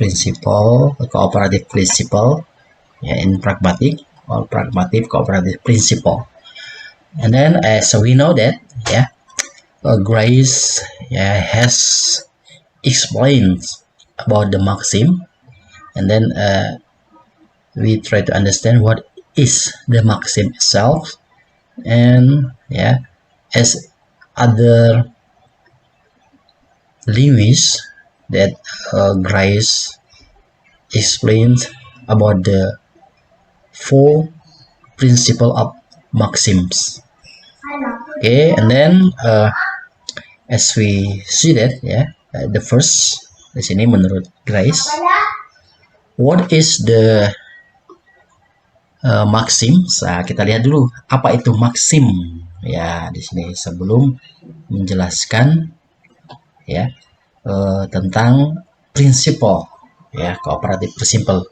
principle, cooperative principle, in pragmatic or pragmatic cooperative principle. And then so we know that Grice has explained about the maxim, and then we try to understand what is the maxim itself, and as other linguists that Grice explains about the four principle of maxims. Okay, and then as we see that the first di sini menurut Grice, what is the maxim? Nah, kita lihat dulu apa itu maxim ya di sini sebelum menjelaskan tentang prinsipal cooperative principle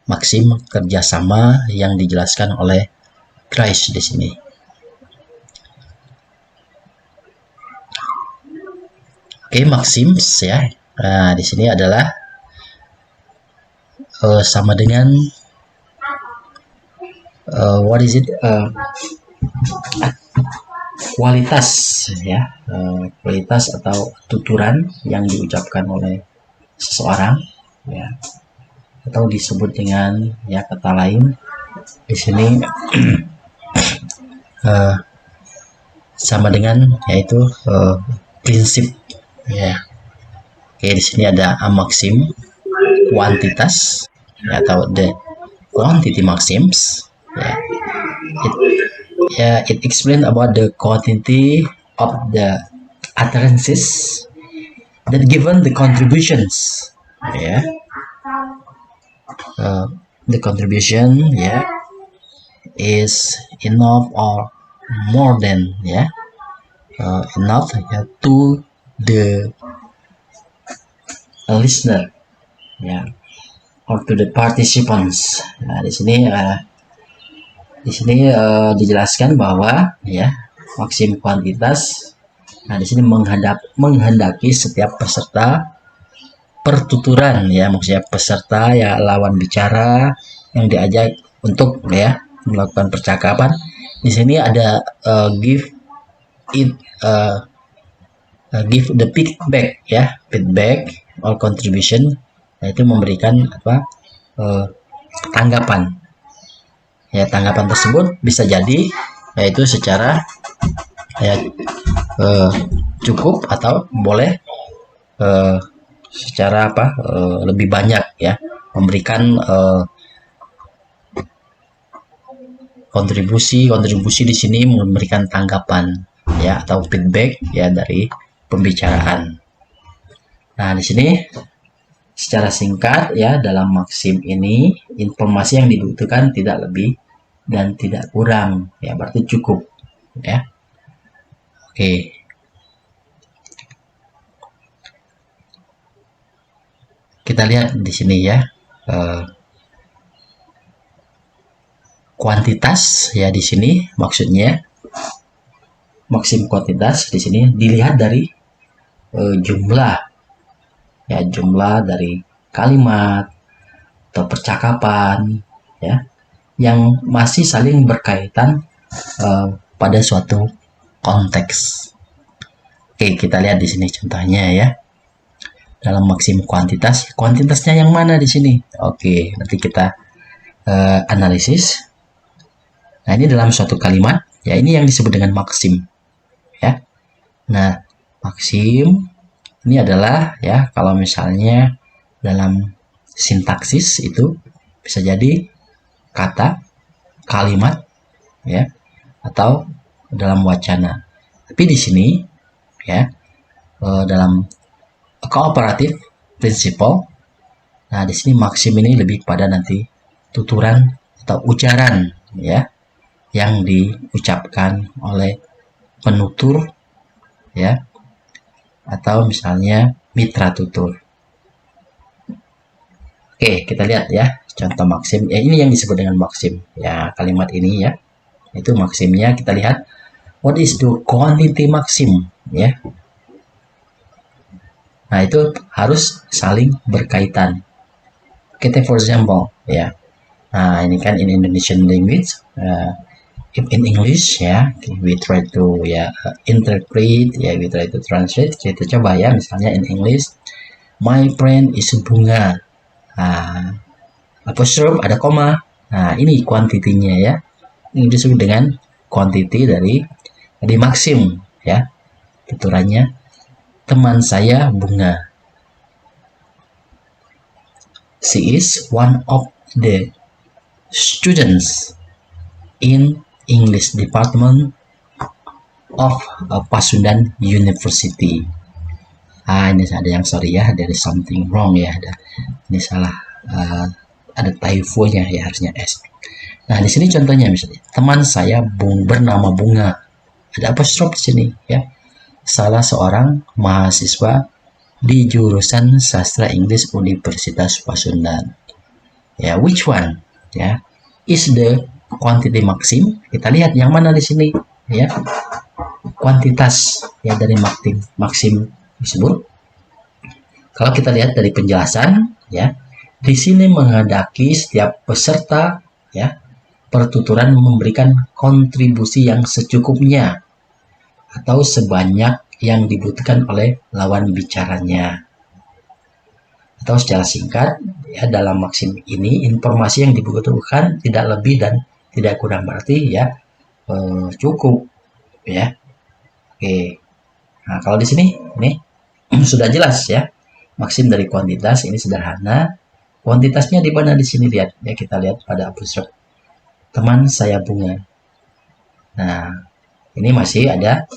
maxim kerjasama yang dijelaskan oleh Grice di sini. Oke, maxims nah di sini adalah sama dengan what is it? Kualitas kualitas atau tuturan yang diucapkan oleh seseorang atau disebut dengan kata lain di sini sama dengan yaitu prinsip Oke, di sini ada maxim kuantitas atau the quantity maxims. It explains about the quantity of the utterances that given the contributions. The contribution is enough or more than enough to the listener or to the participants. Nah, di sini dijelaskan bahwa maksim kuantitas. Nah, di sini menghendaki setiap peserta pertuturan maksudnya peserta lawan bicara yang diajak untuk melakukan percakapan. Di sini ada give the feedback feedback or contribution, yaitu memberikan tanggapan. Tanggapan tersebut bisa jadi yaitu secara cukup atau boleh secara lebih banyak memberikan kontribusi di sini memberikan tanggapan atau feedback dari pembicaraan. Nah, di sini secara singkat dalam maksim ini informasi yang dibutuhkan tidak lebih dan tidak kurang berarti cukup Oke. Kita lihat di sini kuantitas di sini maksudnya maksim kuantitas di sini dilihat dari jumlah jumlah dari kalimat atau percakapan yang masih saling berkaitan pada suatu konteks. Oke, kita lihat di sini contohnya dalam maksim kuantitasnya yang mana di sini? Oke, nanti kita analisis. Nah, ini dalam suatu kalimat ini yang disebut dengan maksim Nah, maksim ini adalah kalau misalnya dalam sintaksis itu bisa jadi kata, kalimat atau dalam wacana. Tapi di sini dalam cooperative principle, nah di sini maksim ini lebih pada nanti tuturan atau ucaran yang diucapkan oleh penutur atau misalnya mitra tutur. Oke, kita lihat contoh maksim. Ini yang disebut dengan maksim kalimat ini itu maksimnya. Kita lihat what is the quantity maxim Nah, itu harus saling berkaitan. Kita for example, ya. Nah, ini kan in Indonesian language, in English, ya, we try to interpret, ya, we try to translate. Kita coba ya, misalnya in English, my friend is bunga. Nah, apostrophe ada koma. Nah, ini kuantitinya ya. Ini disebut dengan quantity dari maksim, ya. Tuturannya teman saya bunga. She is one of the students in English department of Pasundan University. Ini ada yang sorry ya, there is something wrong ya, ini salah, ada typo-nya ya, harusnya S. Nah, di sini contohnya misalnya, teman saya bernama Bunga. Ada apostrophe di sini ya. Salah seorang mahasiswa di jurusan Sastra Inggris Universitas Pasundan. Ya, which one? Ya, is the quantity maxim? Kita lihat yang mana di sini ya. Kuantitas ya dari maksim tersebut. Kalau kita lihat dari penjelasan ya, di sini menghendaki setiap peserta ya pertuturan memberikan kontribusi yang secukupnya atau sebanyak yang dibutuhkan oleh lawan bicaranya. Atau secara singkat, ya dalam maksim ini informasi yang dibutuhkan tidak lebih dan tidak kurang, berarti ya cukup ya. Oke. Nah, kalau di sini ini sudah jelas ya. Maksim dari kuantitas ini sederhana. Kuantitasnya di mana di sini, lihat ya, kita lihat pada apostrophe. Teman saya Bunga. Nah, ini masih ada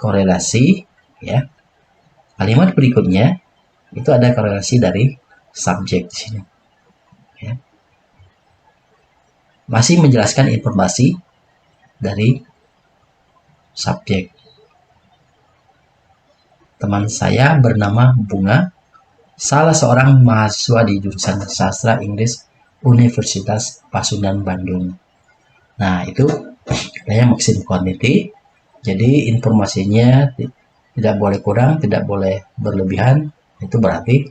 korelasi ya. Kalimat berikutnya itu ada korelasi dari subjek di sini. Ya. Masih menjelaskan informasi dari subjek. Teman saya bernama Bunga, salah seorang mahasiswa di jurusan Sastra Inggris Universitas Pasundan Bandung. Nah, itu kayak maksim quantity. Jadi informasinya tidak boleh kurang, tidak boleh berlebihan. Itu berarti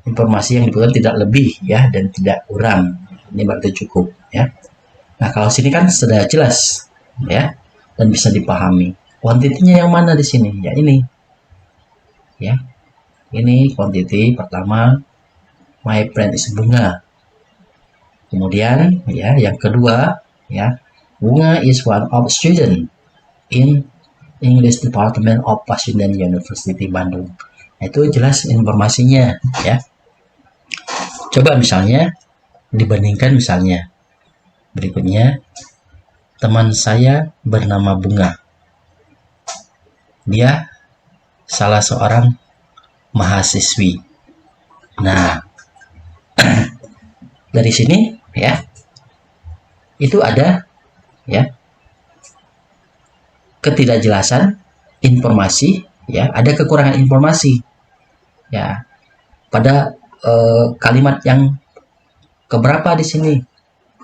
informasi yang dibutuhkan tidak lebih ya, dan tidak kurang. Ini berarti cukup ya. Nah, kalau sini kan sudah jelas ya, dan bisa dipahami. Kuantitinya yang mana di sini? Ya ini. Ya. Ini kuantiti pertama, my friend is Bunga. Kemudian ya, yang kedua ya, Bunga is one of student in English Department of Pasundan University Bandung. Nah, itu jelas informasinya ya. Coba misalnya dibandingkan misalnya berikutnya, teman saya bernama Bunga. Dia salah seorang mahasiswi. Nah, dari sini ya, itu ada ya ketidakjelasan informasi ya, ada kekurangan informasi ya pada kalimat yang keberapa di sini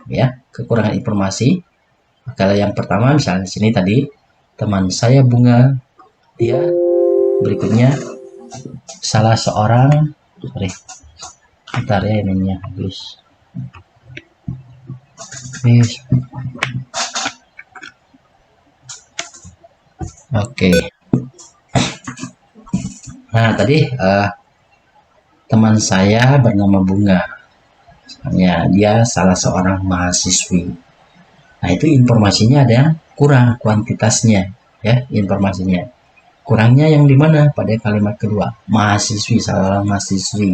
ya, kekurangan informasi. Kalau yang pertama misalnya di sini tadi, teman saya Bunga, dia berikutnya salah seorang, bentar ya, ininya habis. Oke. Nah, tadi teman saya bernama Bunga. Misalnya dia salah seorang mahasiswi. Nah, itu informasinya ada yang kurang, kuantitasnya ya, informasinya. Kurangnya yang di mana? Pada kalimat kedua, mahasiswi, salah seorang mahasiswi.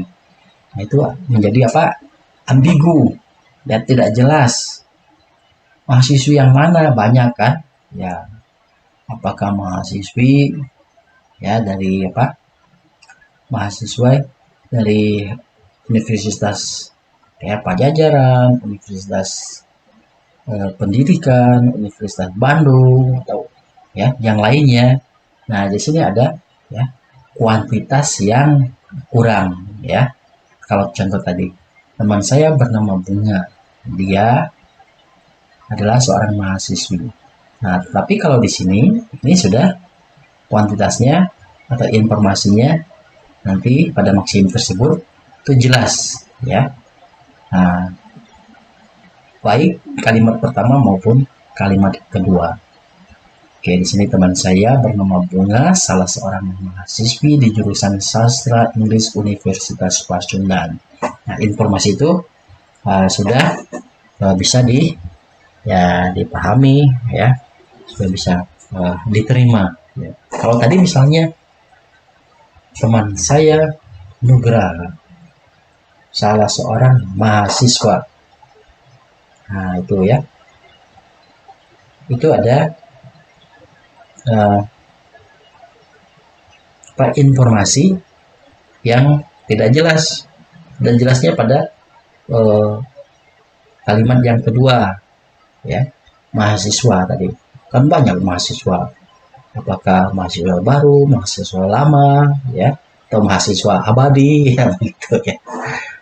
Nah, itu menjadi apa? Ambigu dan tidak jelas. Mahasiswi yang mana? Banyak kan? Ya, apakah mahasiswi ya dari apa? Mahasiswa dari Universitas ya Pajajaran, Universitas Pendidikan, Universitas Bandung, atau ya yang lainnya. Nah, di sini ada ya kuantitas yang kurang ya. Kalau contoh tadi, teman saya bernama Bunga, dia adalah seorang mahasiswi. Nah, tapi kalau di sini ini sudah kuantitasnya atau informasinya nanti pada maksim tersebut itu jelas ya. Nah, baik kalimat pertama maupun kalimat kedua. Oke, di sini teman saya bernama Bunga, salah seorang mahasiswi di jurusan Sastra Inggris Universitas Pasundan. Nah, informasi itu sudah bisa dipahami ya, sudah bisa diterima. Ya. Kalau tadi misalnya teman saya Nugraha, salah seorang mahasiswa, nah itu ya, itu ada informasi yang tidak jelas, dan jelasnya pada kalimat yang kedua ya, mahasiswa tadi kan banyak mahasiswa, apakah mahasiswa baru, mahasiswa lama ya, atau mahasiswa abadi ya, gitu ya.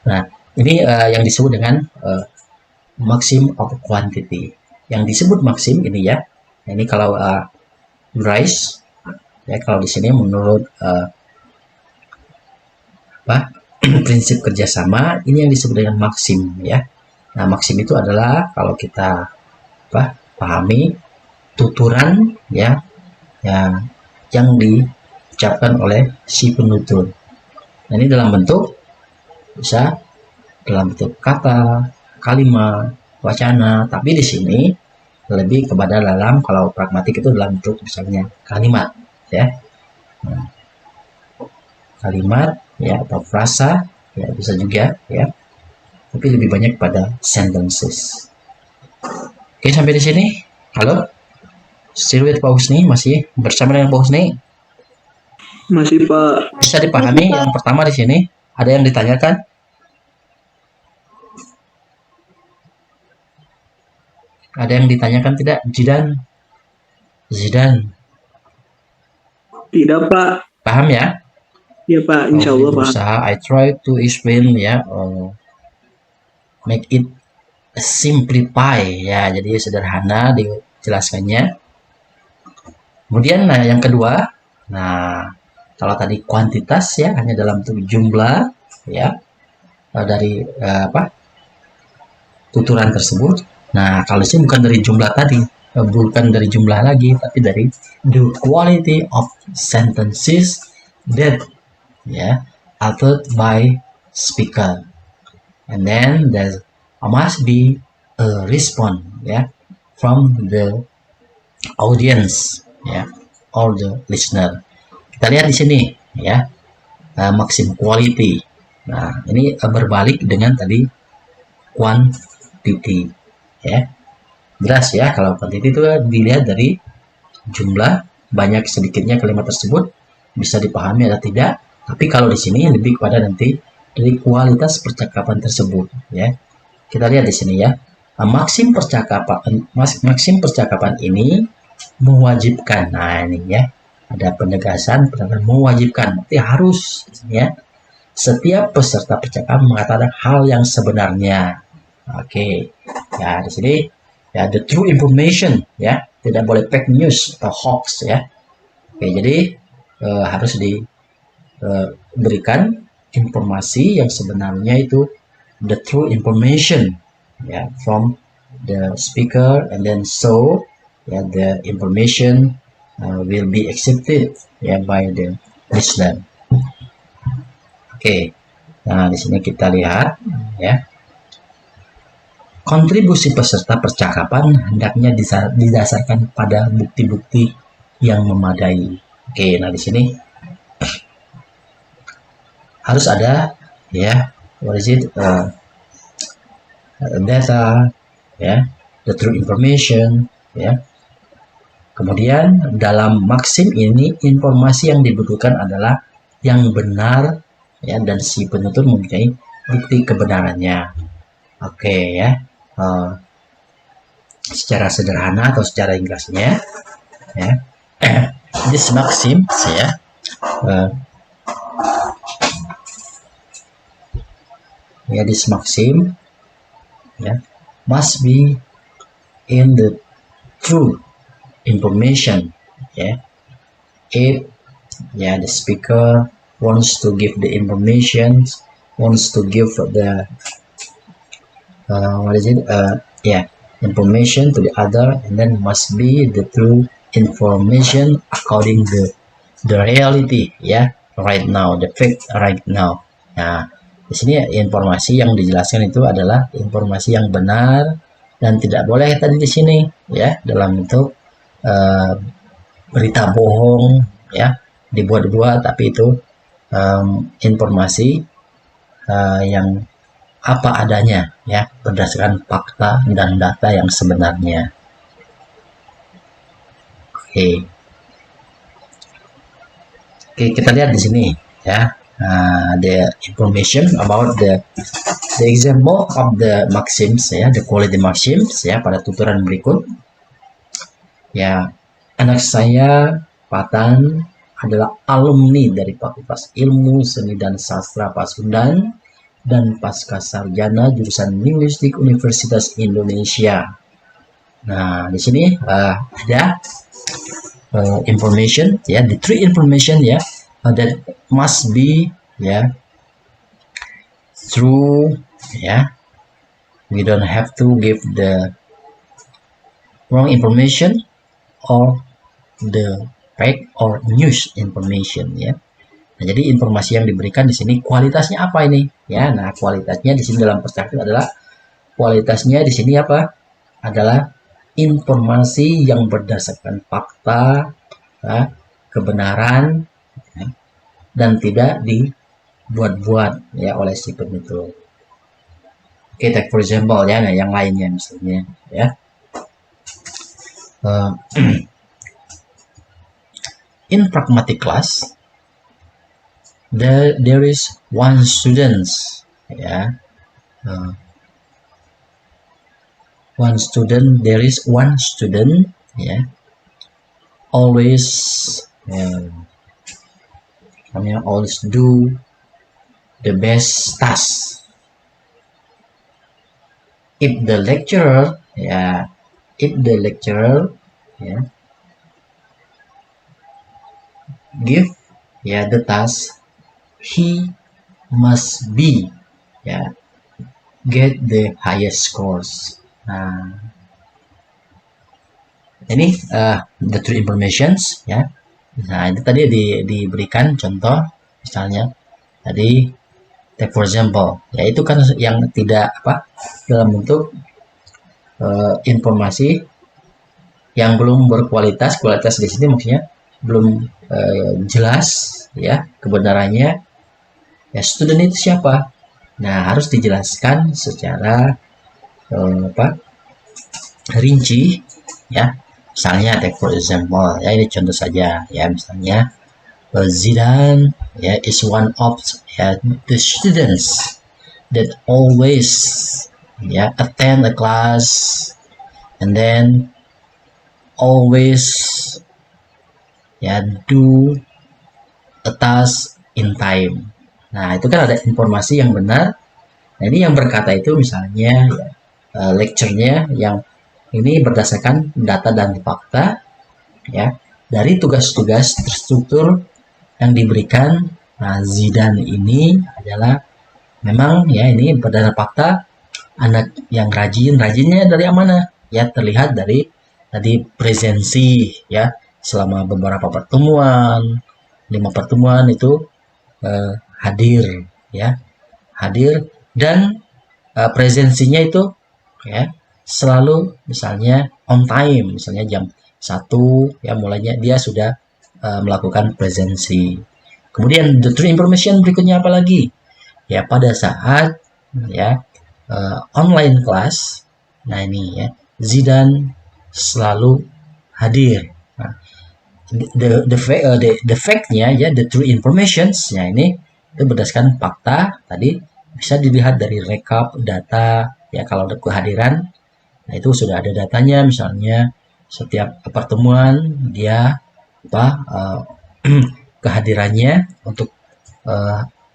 Nah ini yang disebut dengan maxim of quantity. Yang disebut maxim ini ya, ini kalau Grice ya, kalau di sini menurut prinsip kerjasama, ini yang disebut dengan maxim ya. Nah maxim itu adalah kalau kita pahami tuturan ya, yang diucapkan oleh si penutur. Nah, ini dalam bentuk bisa dalam bentuk kata, kalimat, wacana, tapi di sini lebih kepada dalam, kalau pragmatik itu dalam bentuk misalnya kalimat ya. Nah, kalimat ya atau frasa ya bisa juga ya, tapi lebih banyak pada sentences. Oke, sampai di sini. Halo, still with Pak Husni, masih bersama dengan Pak Husni? Masih Pak. Bisa dipahami yang pertama di sini? Ada yang ditanyakan? Ada yang ditanyakan tidak? Zidan? Tidak Pak. Paham ya? Ya Pak, insya Allah Pak. I try to explain ya, make it simplify ya, jadi sederhana dijelaskannya. Kemudian yang kedua, nah kalau tadi kuantitas ya hanya dalam bentuk jumlah ya, dari tuturan tersebut. Nah kalau sini bukan dari jumlah tadi, bukan dari jumlah lagi, tapi dari the quality of sentences that uttered by speaker, and then there must be a response from the audience or the listener. Kita lihat di sini ya, maxim quality. Nah ini berbalik dengan tadi quantity ya. Jelas ya, kalau quantity itu dilihat dari jumlah, banyak sedikitnya kalimat tersebut bisa dipahami atau tidak. Tapi kalau di sini lebih kepada nanti dari kualitas percakapan tersebut ya. Kita lihat di sini ya, maksim percakapan ini mewajibkan. Nah ini ya, ada penegasan mewajibkan, berarti harus ya setiap peserta percakapan mengatakan hal yang sebenarnya. Oke, ya di sini ya the true information ya, tidak boleh fake news atau hoax ya. Oke, jadi harus diberikan informasi yang sebenarnya, itu the true information ya, from the speaker, and then so the information will be accepted by the listener. Oke, nah di sini kita lihat ya, kontribusi peserta percakapan hendaknya didasarkan pada bukti-bukti yang memadai. Oke, nah di sini harus ada ya, what is it, data ya, the true information ya. Kemudian dalam maksim ini informasi yang dibutuhkan adalah yang benar ya, dan si penutur mempunyai bukti kebenarannya. Oke ya, secara sederhana atau secara ringkasnya ya, this maxim ya, this maxim must be in the true information it ya, the speaker wants to give the information, wants to give the information to the other, and then must be the true information according the reality, ya, right now, the fact right now. Nah, di sini informasi yang dijelaskan itu adalah informasi yang benar dan tidak boleh tadi di sini, ya, dalam bentuk berita bohong, ya, dibuat-buat, tapi itu informasi yang apa adanya, ya, berdasarkan fakta dan data yang sebenarnya. Oke, kita lihat di sini, ya, the information about the example of the maxims, ya, the quality maxims, ya, pada tuturan berikut. Ya, anak saya Patan adalah alumni dari Fakultas Ilmu Seni dan Sastra Pasundan dan pasca sarjana jurusan Linguistik Universitas Indonesia. Nah, di sini ada information, ya, the three information, ya, that must be, ya, true, ya. We don't have to give the wrong information or the fake or news information, ya. Nah, jadi informasi yang diberikan di sini kualitasnya apa ini? Ya, nah, kualitasnya di sini dalam perspektif adalah kualitasnya di sini apa? Adalah informasi yang berdasarkan fakta, ya, kebenaran, ya, dan tidak dibuat-buat, ya, oleh si penutur. Oke, take for example, ya, nah, yang lainnya misalnya, ya. In pragmatic class, there is one student, ya, there is one student, ya, always do the best task. If the lecturer, ya, give, ya, the task, he must be, ya, get the highest scores. Nah, ini the true informations, ya. Nah, itu tadi diberikan contoh, misalnya tadi take for example, ya, itu kan yang tidak apa, dalam bentuk informasi yang belum berkualitas. Kualitas di sini maksudnya belum jelas, ya, kebenarannya. Ya, student itu siapa? Nah, harus dijelaskan secara rinci, ya. Misalnya take for example, ya, ini contoh saja, ya, misalnya Zidane, ya, is one of, ya, the students that always, ya, attend the class and then always, ya, do a task in time. Nah, itu kan ada informasi yang benar. Nah, ini yang berkata itu misalnya, ya, lecture-nya yang ini berdasarkan data dan fakta, ya, dari tugas-tugas terstruktur yang diberikan. Nah, Zidane ini adalah memang, ya, ini berdasarkan fakta anak yang rajinnya dari yang mana? Ya, terlihat dari tadi presensi, ya, selama beberapa pertemuan, 5 pertemuan itu hadir, ya, hadir, dan presensinya itu, ya, selalu misalnya on time, misalnya jam 1, ya, mulainya dia sudah melakukan presensi. Kemudian the true information berikutnya apa lagi? Ya, pada saat, ya, online class, nah ini, ya, Zidane selalu hadir. Nah, the fact-nya, ya, the true informations, ya, ini itu berdasarkan fakta tadi, bisa dilihat dari rekap data, ya, kalau ada kehadiran. Nah, itu sudah ada datanya, misalnya setiap pertemuan dia kehadirannya untuk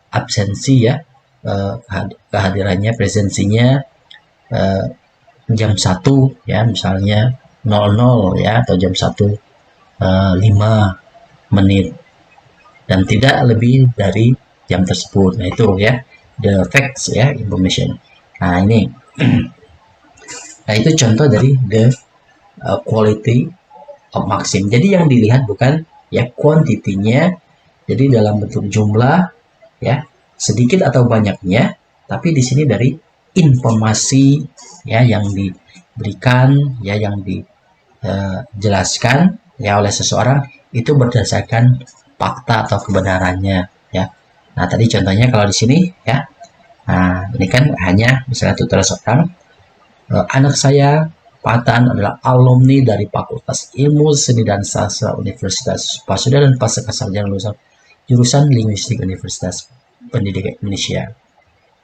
absensi, ya, kehadirannya, presensinya jam 1, ya, misalnya 00, ya, atau jam 1 5 menit. dan tidak lebih dari jam tersebut. Nah, itu ya, the facts ya, information. Nah, ini. Nah, itu contoh dari the quality of maxim. Jadi yang dilihat bukan ya kuantitinya, jadi dalam bentuk jumlah ya, sedikit atau banyaknya, tapi di sini dari informasi ya yang diberikan ya, yang dijelaskan ya oleh seseorang itu berdasarkan fakta atau kebenarannya ya. Nah, tadi contohnya kalau di sini ya. Nah, ini kan hanya misalnya tutur seorang, anak saya Patan adalah alumni dari Fakultas Ilmu Seni dan Sastra Universitas Pasundan dan pasca sarjana lulusan jurusan Linguistik Universitas Pendidikan Indonesia.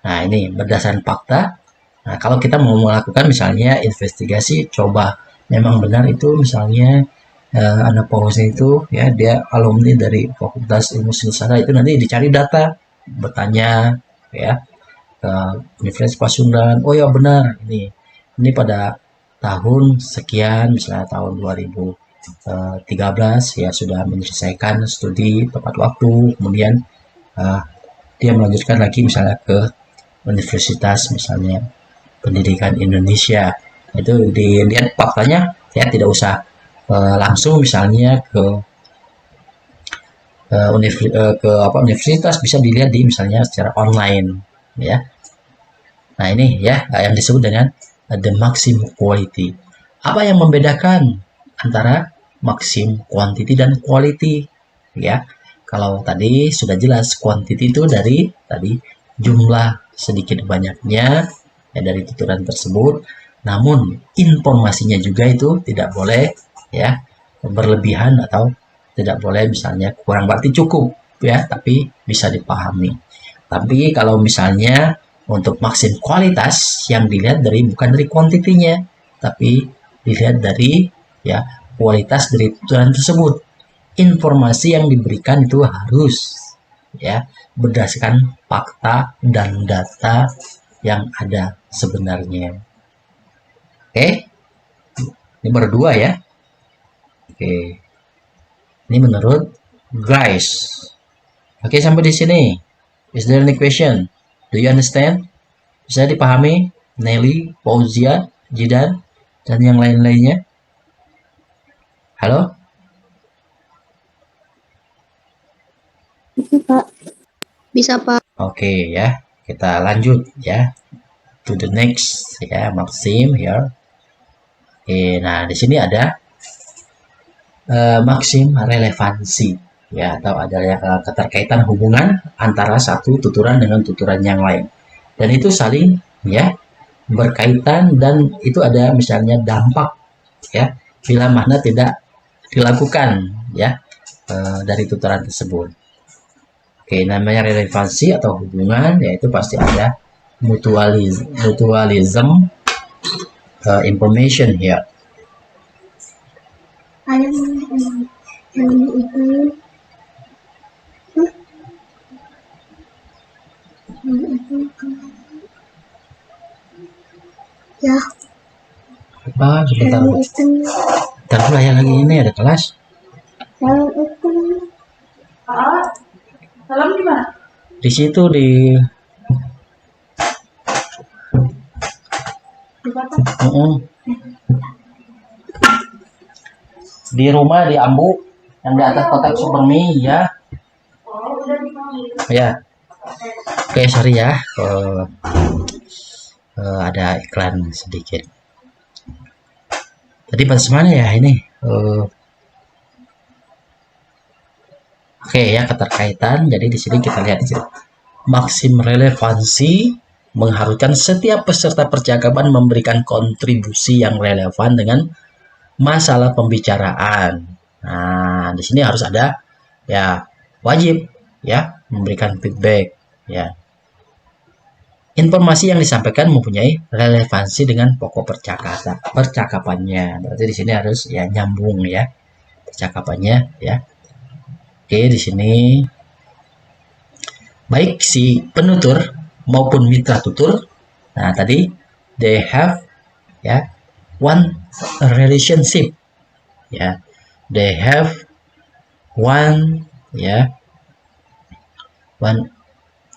Nah, ini berdasarkan fakta. Nah, kalau kita mau melakukan misalnya investigasi, coba memang benar itu misalnya anak Fauzan itu ya, dia alumni dari Fakultas Ilmu Seni Sastra, itu nanti dicari data, bertanya ya ke Universitas Pasundan. Oh ya benar, ini pada tahun sekian, misalnya tahun 2013 ya, sudah menyelesaikan studi tepat waktu, kemudian dia melanjutkan lagi misalnya ke Universitas misalnya Pendidikan Indonesia. Itu dilihat faktanya ya, tidak usah langsung misalnya ke universitas, bisa dilihat di misalnya secara online ya. Nah, ini ya yang disebut dengan the maximum quality. Apa yang membedakan antara maximum quantity dan quality ya? Kalau tadi sudah jelas, quantity itu dari tadi jumlah sedikit banyaknya ya dari tuturan tersebut. Namun informasinya juga itu tidak boleh ya berlebihan atau tidak boleh misalnya kurang, berarti cukup ya, tapi bisa dipahami. Tapi kalau misalnya untuk maksim kualitas, yang dilihat dari bukan dari kuantitinya, tapi dilihat dari ya kualitas dari tuturan tersebut. Informasi yang diberikan itu harus ya berdasarkan fakta dan data yang ada sebenarnya. Oke, ini baru dua ya. Oke, ini menurut Grice. Oke, sampai di sini. Is there any question? Do you understand? Bisa dipahami? Nelly, Fauzia, Jidan, dan yang lain-lainnya? Halo? Bisa, Pak. Bisa, Pak. Oke ya, kita lanjut ya. To the next ya, Maxim here. Oke, nah di sini ada Maxim relevansi ya, atau ada keterkaitan hubungan antara satu tuturan dengan tuturan yang lain. Dan itu saling ya berkaitan, dan itu ada misalnya dampak ya bila makna tidak dilakukan ya dari tuturan tersebut. Oke, namanya relevansi atau hubungan, yaitu pasti ada mutualism information here. Ya. Apa? Sebentar. Bentar dulu ya, lagi ini ada kelas. Salam di mana? Di situ di di rumah di Ambu yang di atas kotak Supermi ya. Oh, udah dipanggil. Ya. Oke, sorry ya. Ada iklan sedikit. Tadi pas mana ya ini? Oke ya, keterkaitan. Jadi di sini kita lihat di sini. Maksim relevansi mengharuskan setiap peserta percakapan memberikan kontribusi yang relevan dengan masalah pembicaraan. Nah, di sini harus ada ya, wajib ya memberikan feedback ya. Informasi yang disampaikan mempunyai relevansi dengan pokok percakapannya. Berarti di sini harus ya nyambung ya percakapannya ya. Oke, di sini baik si penutur maupun mitra tutur. Nah, tadi they have ya one relationship ya. They have one ya one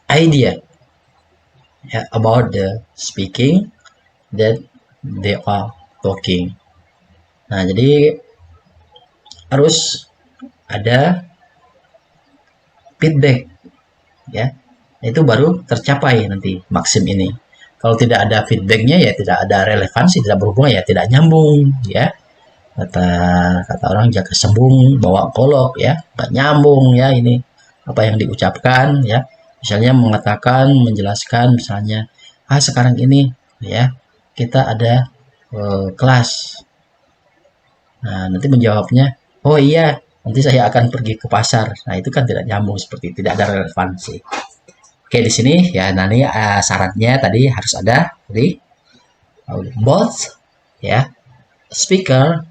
idea about the speaking that they are talking. Nah, jadi harus ada feedback, ya. Itu baru tercapai nanti maksim ini. Kalau tidak ada feedbacknya ya tidak ada relevansi, tidak berhubungan ya tidak nyambung, ya. Kata orang jaga sembung bawa golok, ya, nggak nyambung, ya, ini apa yang diucapkan, ya. Misalnya mengatakan, menjelaskan, misalnya, sekarang ini, ya, kita ada kelas. Nah, nanti menjawabnya, oh iya, nanti saya akan pergi ke pasar. Nah, itu kan tidak nyambung, seperti tidak ada relevansi. Oke, di sini ya, nanti syaratnya tadi harus ada both, ya, speaker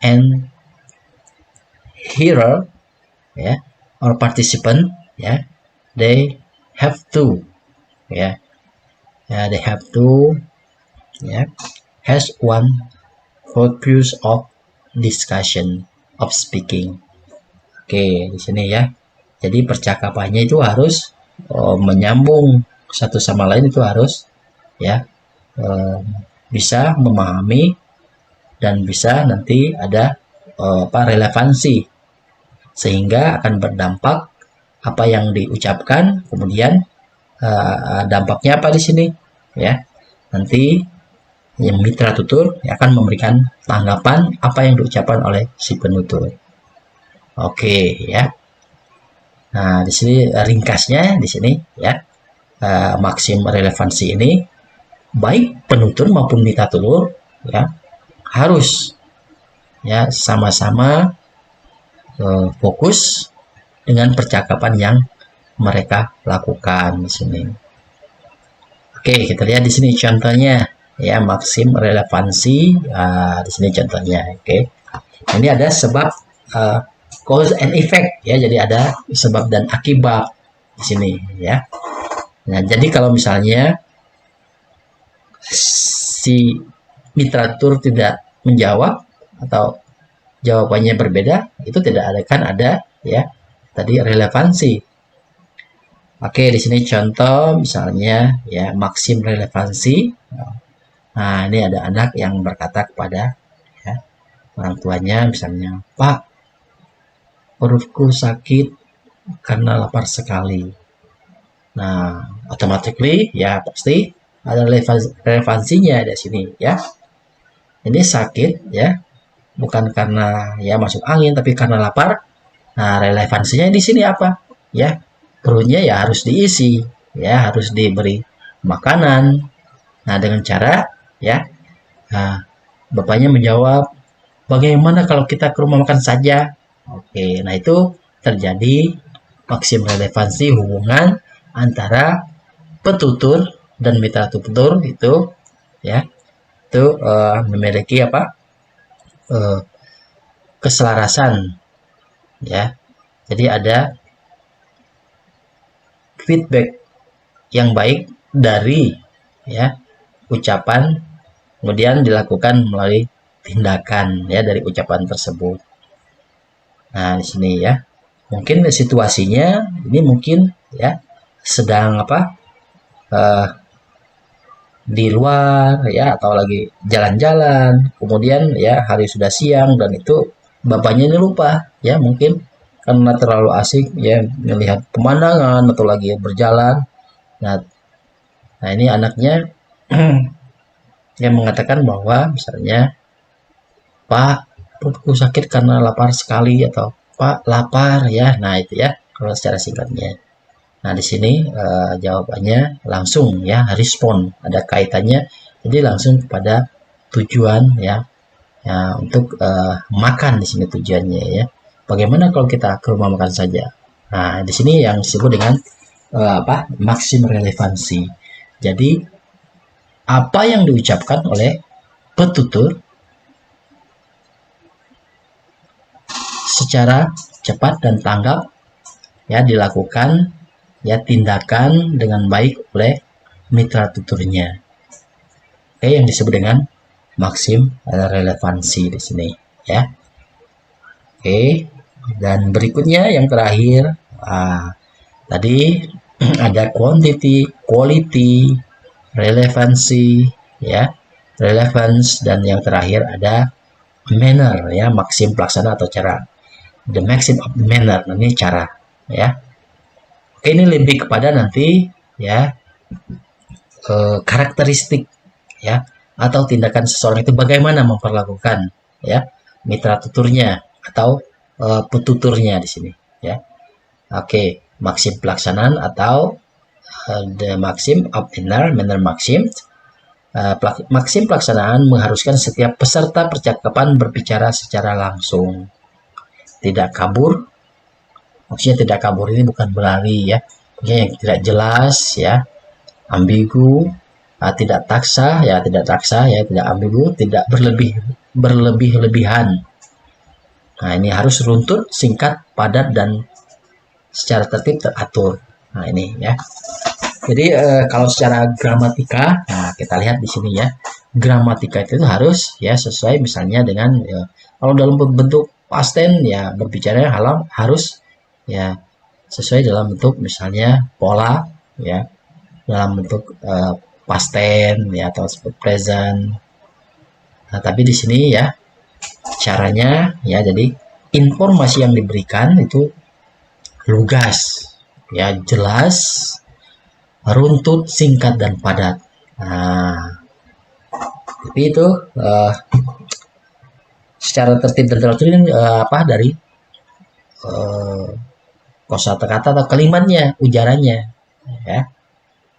and hearer, ya, or participant, ya, they have to, ya, they have to, ya, has one focus of discussion of speaking. Oke, di sini ya. Jadi percakapannya itu harus menyambung satu sama lain, itu harus, ya, bisa memahami dan bisa nanti ada relevansi, sehingga akan berdampak apa yang diucapkan, kemudian dampaknya apa di sini, ya, nanti yang mitra tutur akan memberikan tanggapan apa yang diucapkan oleh si penutur. Oke, ya. Nah, di sini ringkasnya di sini, ya, maksim relevansi ini baik penutur maupun mitra tutur, ya, harus, ya, sama-sama fokus dengan percakapan yang mereka lakukan di sini. Oke, kita lihat di sini contohnya, ya, maksim relevansi. Di sini contohnya. Oke, ini ada sebab, cause and effect, ya, jadi ada sebab dan akibat di sini, ya. Nah, jadi kalau misalnya si mitra tutur tidak menjawab atau jawabannya berbeda, itu tidak akan ada, ya, tadi relevansi. Oke, di sini contoh misalnya, ya, maksim relevansi. Nah, ini ada anak yang berkata kepada, ya, orang tuanya misalnya, Pak, perutku sakit karena lapar sekali. Nah, automatically, ya, pasti ada relevansinya di sini, ya. Ini sakit, ya, bukan karena, ya, masuk angin, tapi karena lapar. Nah, relevansinya di sini apa? Ya, perutnya ya harus diisi, ya, harus diberi makanan. Nah, dengan cara, ya, bapaknya menjawab, bagaimana kalau kita ke rumah makan saja? Oke, nah itu terjadi maksim relevansi hubungan antara petutur dan mitra tutur itu, ya, itu memiliki apa? Keselarasan, ya. Jadi ada feedback yang baik dari, ya, ucapan, kemudian dilakukan melalui tindakan, ya, dari ucapan tersebut. Nah, di sini, ya, mungkin situasinya ini mungkin, ya, sedang apa, di luar, ya, atau lagi jalan-jalan, kemudian, ya, hari sudah siang dan itu bapaknya ini lupa, ya, mungkin karena terlalu asik, ya, melihat pemandangan atau lagi berjalan. Nah, ini anaknya yang mengatakan bahwa misalnya, Pak, perutku sakit karena lapar sekali, atau Pak, lapar, ya. Nah, itu, ya, kalau secara singkatnya. Nah, di sini jawabannya langsung, ya, respon, ada kaitannya, jadi langsung kepada tujuan, ya, untuk makan di sini tujuannya, ya. Bagaimana kalau kita ke rumah makan saja? Nah, di sini yang disebut dengan maksim relevansi. Jadi apa yang diucapkan oleh petutur secara cepat dan tanggap, ya, dilakukan, ya, tindakan dengan baik oleh mitra tuturnya. Oke, yang disebut dengan maksim relevansi di sini, ya. Oke, dan berikutnya yang terakhir, Tadi ada quantity, quality, relevancy, ya, relevance, dan yang terakhir ada manner, ya, maksim pelaksana atau cara. The maxim of the manner, ini cara, ya. Oke, ini lebih kepada nanti, ya, karakteristik, ya, atau tindakan seseorang itu bagaimana memperlakukan, ya, mitra tuturnya atau petuturnya di sini, ya. Oke, maksim pelaksanaan atau the maxim of manner maxim. Maksim pelaksanaan mengharuskan setiap peserta percakapan berbicara secara langsung, tidak kabur. Maksudnya tidak kabur ini bukan berlari, ya, maksudnya yang tidak jelas, ya, ambigu, tidak taksa, ya, tidak taksa, ya, tidak ambigu, tidak berlebih-lebihan. Nah, ini harus runtut, singkat, padat, dan secara tertib teratur. Nah, ini, ya. Jadi kalau secara gramatika, nah kita lihat di sini, ya, gramatika itu harus, ya, sesuai misalnya dengan, ya, kalau dalam bentuk past tense, ya, berbicara harus, ya, sesuai dalam bentuk misalnya pola, ya, dalam bentuk past tense, ya, atau present. Nah, tapi di sini, ya, caranya, ya, jadi informasi yang diberikan itu lugas, ya, jelas, runtut, singkat, dan padat. Nah, tapi itu secara tertib dan teratur ini dari kosakata atau kalimatnya, ujarannya, ya.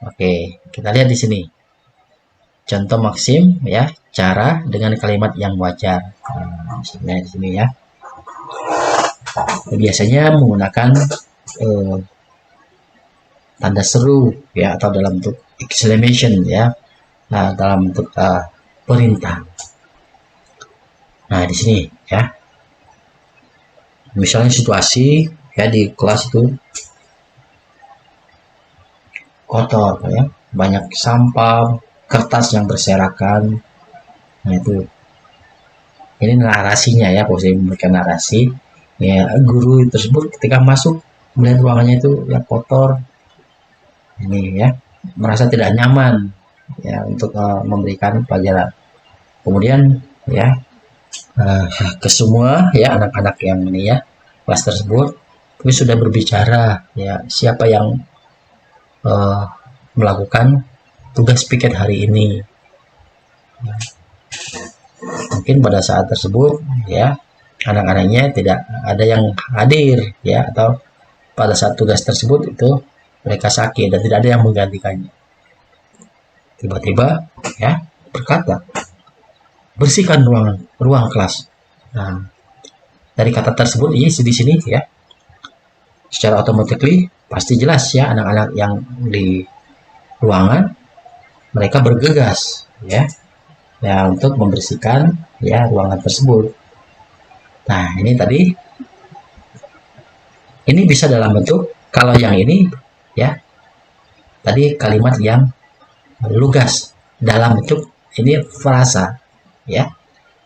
Oke, kita lihat di sini. Contoh maksim, ya, cara dengan kalimat yang wajar. Nah, di sini, ya. Biasanya menggunakan tanda seru, ya, atau dalam bentuk exclamation, ya, dalam bentuk perintah. Nah, di sini, ya, misalnya situasi, ya, di kelas itu kotor, ya, banyak sampah, kertas yang berserakan. Nah, itu ini narasinya, ya, posisi memberikan narasi, ya, guru tersebut ketika masuk melihat ruangannya itu, ya, kotor, ini, ya, merasa tidak nyaman, ya, untuk memberikan pelajaran. Kemudian, ya, ke semua, ya, anak-anak yang ini, ya, kelas tersebut kami sudah berbicara, ya, siapa yang melakukan tugas piket hari ini. Ya. Mungkin pada saat tersebut, ya, anak-anaknya tidak ada yang hadir, ya, atau pada saat tugas tersebut itu mereka sakit dan tidak ada yang menggantikannya. Tiba-tiba, ya, berkata, bersihkan ruang kelas. Nah, dari kata tersebut di sini, ya, secara automatically pasti jelas, ya, anak-anak yang di ruangan mereka bergegas, ya, untuk membersihkan, ya, ruangan tersebut. Nah, ini tadi ini bisa dalam bentuk, kalau yang ini, ya, tadi kalimat yang lugas dalam bentuk ini frasa, ya,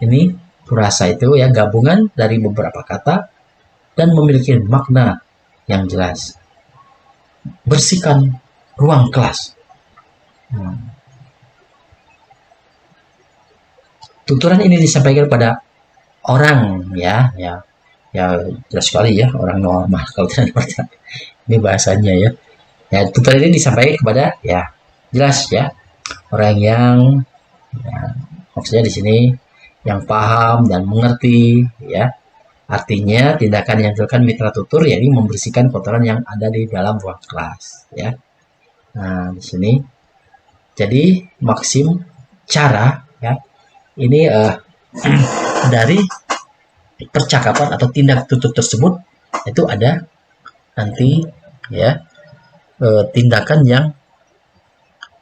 ini frasa itu, ya, gabungan dari beberapa kata dan memiliki makna yang jelas. Bersihkan ruang kelas. Tuturan ini disampaikan pada orang, ya, jelas sekali, ya, orang normal kalau tidak percaya. Ini bahasanya, ya. Ya, tuturan ini disampaikan kepada, ya, jelas, ya, orang yang, ya, maksudnya di sini yang paham dan mengerti, ya, artinya tindakan yang dilakukan mitra tutur, yakni membersihkan kotoran yang ada di dalam ruang kelas, ya. Nah, di sini jadi maksim cara, ya, ini dari percakapan atau tindak tutur tersebut itu ada nanti, ya, tindakan yang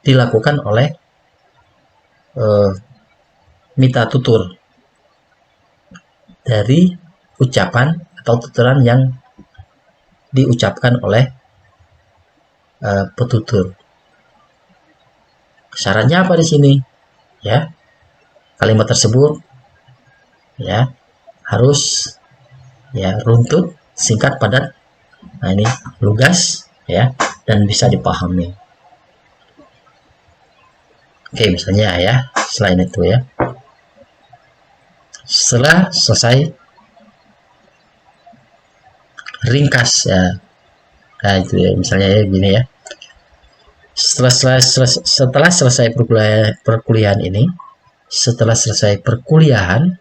dilakukan oleh mitra tutur dari ucapan atau tuturan yang diucapkan oleh petutur. Syaratnya apa di sini? Ya, kalimat tersebut, ya, harus, ya, runtut, singkat, padat. Nah, ini lugas, ya, dan bisa dipahami. Oke, misalnya ya, selain itu ya, setelah selesai ringkas ya, nah itu ya, misalnya ya gini ya, setelah selesai perkuliahan ini, setelah selesai perkuliahan,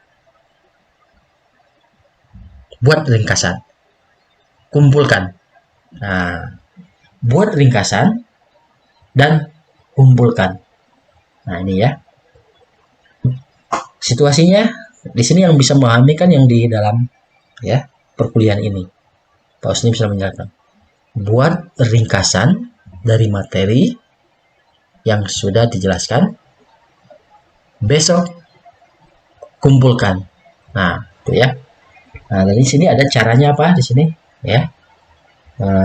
buat ringkasan, kumpulkan. Nah, buat ringkasan dan kumpulkan. Nah, ini ya. Situasinya di sini yang bisa memahami kan yang di dalam ya perkuliahan ini. Pak Usni bisa menjelaskan. Buat ringkasan dari materi yang sudah dijelaskan. Besok kumpulkan. Nah, itu ya. Nah, dari sini ada caranya apa di sini ya.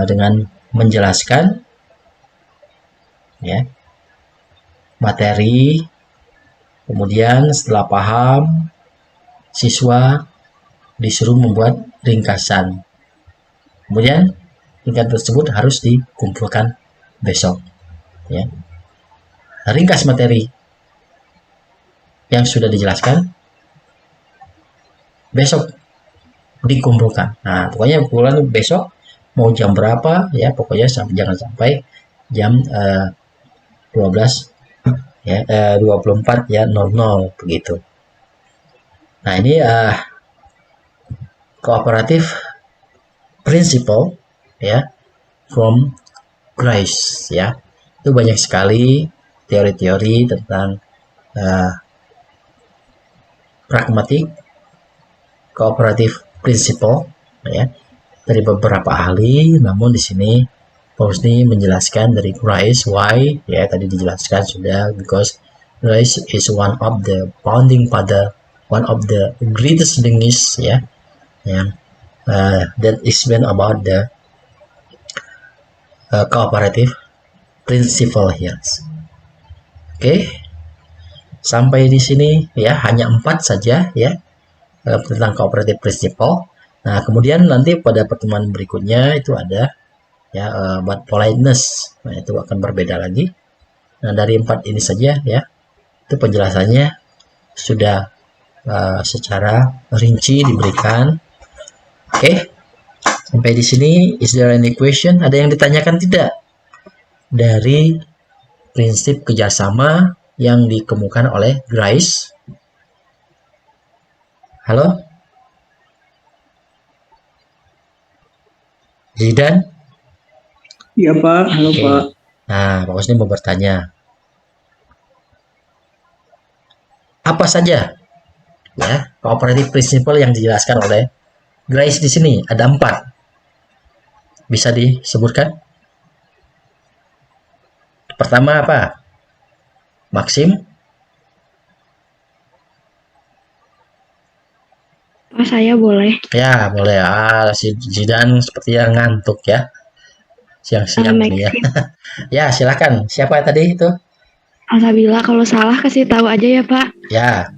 Dengan menjelaskan ya materi, kemudian setelah paham, siswa disuruh membuat ringkasan. Kemudian ringkasan tersebut harus dikumpulkan besok. Ya. Ringkas materi yang sudah dijelaskan besok dikumpulkan. Nah, pokoknya kumpulan besok mau jam berapa ya, pokoknya jangan sampai jam 12 ya 24 ya 00 begitu. Nah, ini cooperative principle ya from Grice ya. Itu banyak sekali teori-teori tentang pragmatic cooperative principle ya dari beberapa ahli, namun di sini Pausni menjelaskan dari Grice why ya tadi dijelaskan sudah, because Grice is one of the founding father, one of the greatest linguists ya yang that explain about the cooperative principle here. Oke, sampai di sini ya hanya 4 saja ya tentang cooperative principle. Nah, kemudian nanti pada pertemuan berikutnya itu ada ya buat politeness. Nah, itu akan berbeda lagi. Nah, dari 4 ini saja ya itu penjelasannya sudah secara rinci diberikan. Oke, sampai di sini is there any question? Ada yang ditanyakan tidak dari prinsip kerjasama yang dikemukakan oleh Grice? Halo, Zidan? Iya Pak, halo Oke. Pak. Nah, Pak Husni mau bertanya. Apa saja ya cooperative principle yang dijelaskan oleh Grice di sini? Ada 4. Bisa disebutkan? Pertama apa? Maxim? Pak, saya boleh. Ya, boleh. Si Zidan seperti yang ngantuk ya. Siang-siang ini ya. Maxim. Ya, silakan. Siapa tadi itu? Alhamdulillah, kalau salah kasih tahu aja ya Pak. Ya.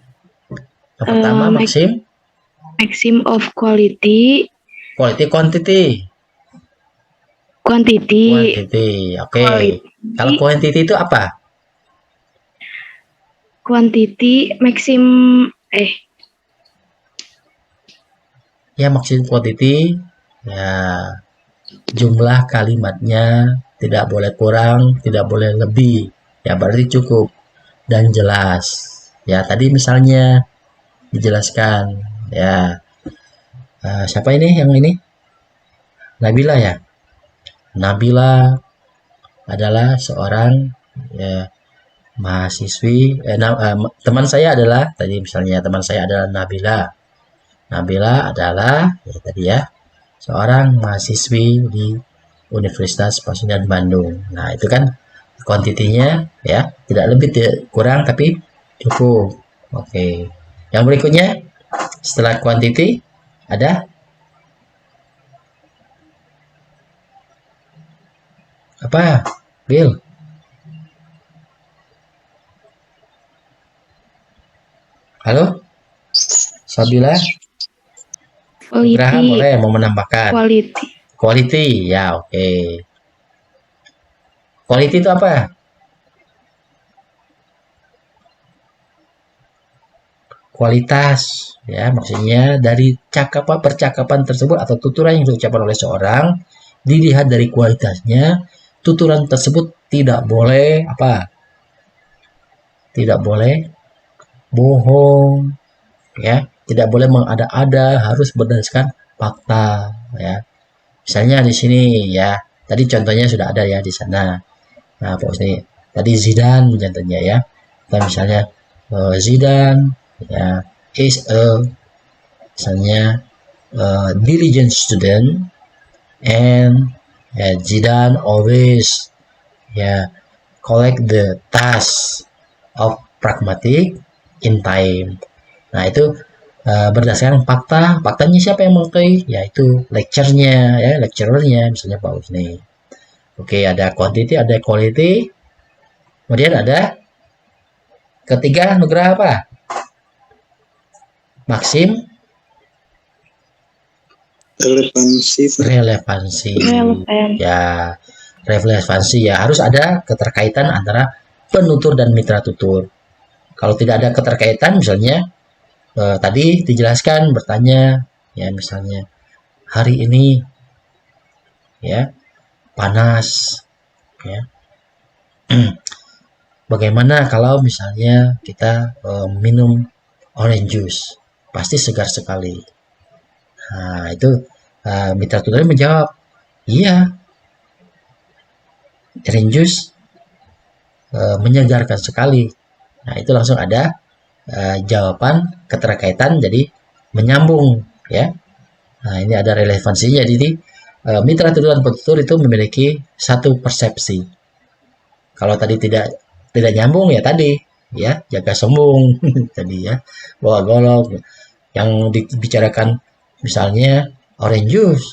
Yang pertama Maxim? Maxim of quality. Quality quantity. Quantity. Quantity. Oke. Kalau quantity itu apa? Quantity maxim Ya, maksud quantity ya jumlah kalimatnya tidak boleh kurang, tidak boleh lebih. Ya, berarti cukup dan jelas. Ya, tadi misalnya dijelaskan ya. Siapa ini yang ini? Nabila ya. Nabila adalah seorang ya, mahasiswi. Teman saya adalah tadi misalnya teman saya adalah Nabila. Nabila adalah ya, tadi ya seorang mahasiswi di Universitas Pasundan Bandung. Nah, itu kan kuantitinya ya tidak lebih tidak kurang tapi cukup. Oke. Yang berikutnya setelah quantity ada apa? Bill. Halo? Sabila? Nugraha boleh mau menambahkan. Quality. Quality, ya oke. Quality itu apa? Kualitas, ya, maksudnya dari percakapan tersebut atau tuturan yang diucapkan oleh seorang dilihat dari kualitasnya. Tuturan tersebut tidak boleh apa? Tidak boleh bohong, ya, tidak boleh mengada-ada, harus berdasarkan fakta, ya. Misalnya di sini, ya, tadi contohnya sudah ada ya di sana. Nah, pokoknya tadi Zidane contohnya, ya. Kita misalnya Zidane, ya, is a misalnya diligent student, and ya, Zidane always ya collect the task of pragmatic in time. Nah, itu berdasarkan fakta. Faktanya siapa yang mengklaim? Yaitu lecturernya, ya, lecturernya, misalnya Pak Usni. Oke, ada quantity, ada quality. Kemudian ada ketiga, nugrah apa? Maksim Relevansi, Pak. relevansi. Relevan. Ya, relevansi ya harus ada keterkaitan antara penutur dan mitra tutur. Kalau tidak ada keterkaitan, misalnya tadi dijelaskan bertanya, ya, misalnya hari ini, ya, panas, ya. Bagaimana kalau misalnya kita minum orange juice? Pasti segar sekali. Nah, itu mitra tutornya menjawab, iya, orange juice menyegarkan sekali. Nah, itu langsung ada jawaban keterkaitan, jadi menyambung, ya. Nah, ini ada relevansinya. Jadi mitra tutur dan petutur itu memiliki satu persepsi. Kalau tadi tidak nyambung, ya tadi, ya, jaga sombong tadi, ya, bawa golok. Yang dibicarakan misalnya orange juice,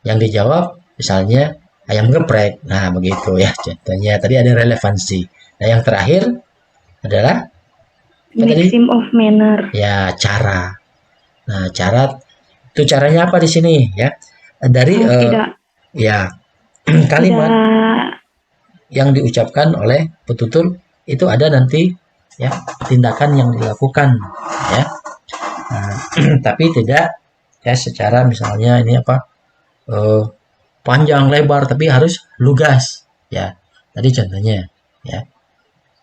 yang dijawab misalnya ayam geprek. Nah, begitu ya contohnya. Tadi ada relevansi. Nah, yang terakhir adalah apa tadi? Maxim of manner. Ya, cara. Nah, itu caranya apa di sini, ya? Dari Tidak ya kalimat yang diucapkan oleh petutur itu ada nanti, ya, tindakan yang dilakukan, ya. Nah, tapi tidak ya secara misalnya ini apa panjang lebar, tapi harus lugas, ya. Tadi contohnya, ya,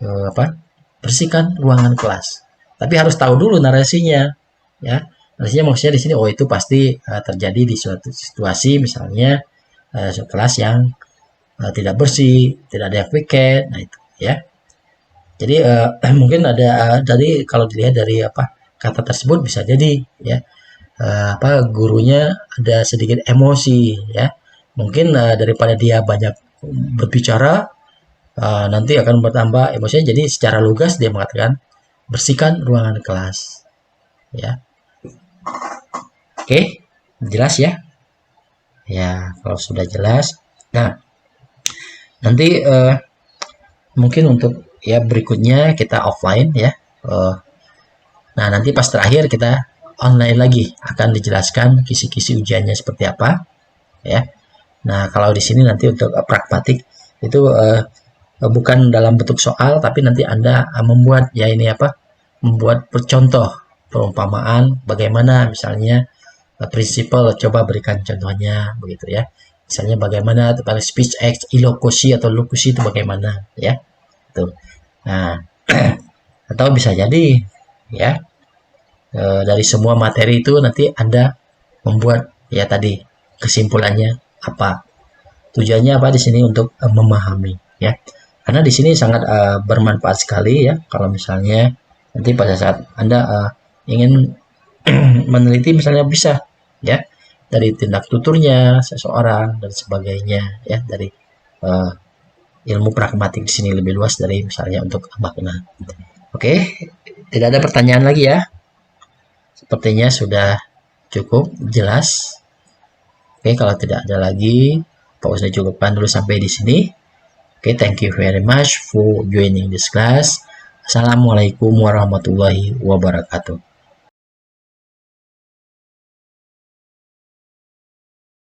apa, bersihkan ruangan kelas, tapi harus tahu dulu narasinya, ya. Narasinya maksudnya di sini, oh, itu pasti terjadi di suatu situasi misalnya kelas yang tidak bersih, tidak ada piket. Nah, itu, ya. Jadi mungkin ada tadi kalau dilihat dari apa kata tersebut bisa jadi, ya, apa, gurunya ada sedikit emosi, ya. Mungkin daripada dia banyak berbicara, nanti akan bertambah emosinya. Jadi secara lugas dia mengatakan bersihkan ruangan kelas, ya. Oke, jelas ya? Ya, kalau sudah jelas. Nah, nanti mungkin untuk ya berikutnya kita offline, ya. Nah, nanti pas terakhir kita online lagi, akan dijelaskan kisi-kisi ujiannya seperti apa, ya. Nah, kalau di sini nanti untuk pragmatik itu bukan dalam bentuk soal, tapi nanti Anda membuat, ya, ini apa, membuat contoh perumpamaan bagaimana misalnya prinsipal, coba berikan contohnya, begitu, ya. Misalnya bagaimana speech act, ilokusi atau lokusi itu bagaimana, ya. Tuh. Nah, atau bisa jadi, ya, dari semua materi itu nanti Anda membuat, ya, tadi kesimpulannya apa, tujuannya apa di sini untuk memahami, ya. Karena di sini sangat bermanfaat sekali, ya, kalau misalnya nanti pada saat Anda ingin meneliti misalnya, bisa, ya, dari tindak tuturnya seseorang dan sebagainya, ya, dari ilmu pragmatik di sini lebih luas dari misalnya untuk makna. Oke, tidak ada pertanyaan lagi, ya. Sepertinya sudah cukup jelas. Oke, kalau tidak ada lagi, Pak Usni cukupkan dulu sampai di sini. Oke, thank you very much for joining this class. Assalamualaikum warahmatullahi wabarakatuh.